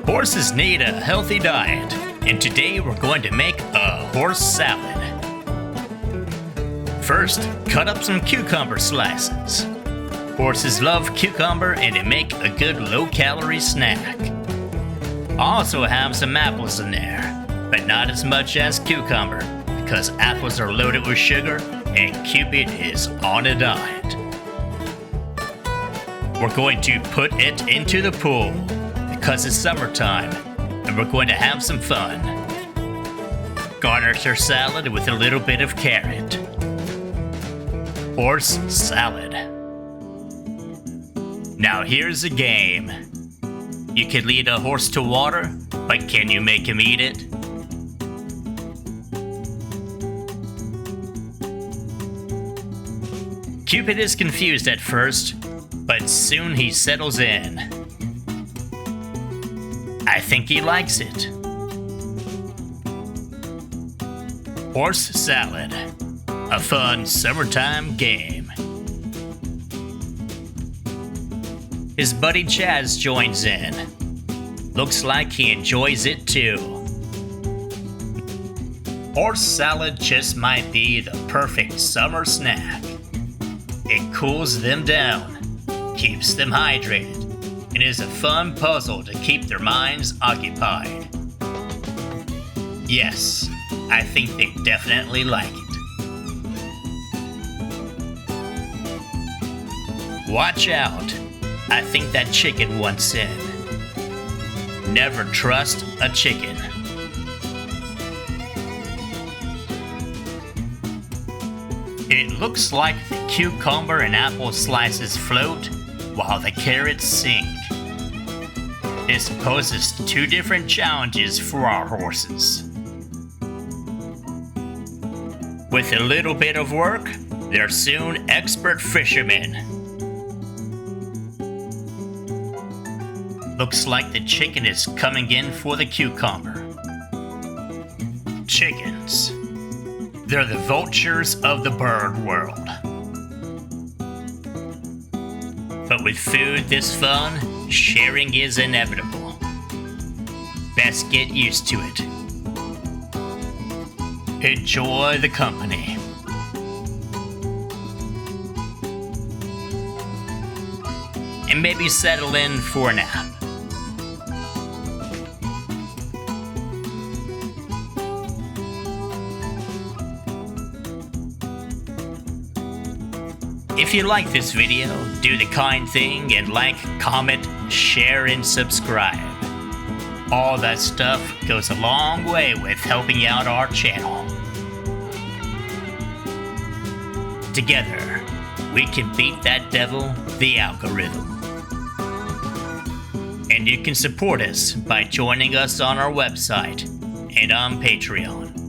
Horses need a healthy diet, and today we're going to make a horse salad. First, cut up some cucumber slices. Horses love cucumber and they make a good low-calorie snack. I also have some apples in there, but not as much as cucumber, because apples are loaded with sugar and Cupid is on a diet. We're going to put it into the pool, because it's summertime, and we're going to have some fun. Garnish our salad with a little bit of carrot. Horse salad. Now here's a game. You can lead a horse to water, but can you make him eat it? Cupid is confused at first, but soon he settles in. I think he likes it. Horse salad. A fun summertime game. His buddy Chaz joins in. Looks like he enjoys it too. Horse salad just might be the perfect summer snack. It cools them down, keeps them hydrated, and is a fun puzzle to keep their minds occupied. Yes, I think they definitely like it. Watch out! I think that chicken wants in. Never trust a chicken. It looks like the cucumber and apple slices float while the carrots sink. This poses two different challenges for our horses. With a little bit of work, they're soon expert fishermen. Looks like the chicken is coming in for the cucumber. Chickens. They're the vultures of the bird world. But with food this fun, sharing is inevitable. Best get used to it. Enjoy the company. And maybe settle in for a nap. If you like this video, do the kind thing and like, comment, share, and subscribe. All that stuff goes a long way with helping out our channel. Together, we can beat that devil, the algorithm. And you can support us by joining us on our website and on Patreon.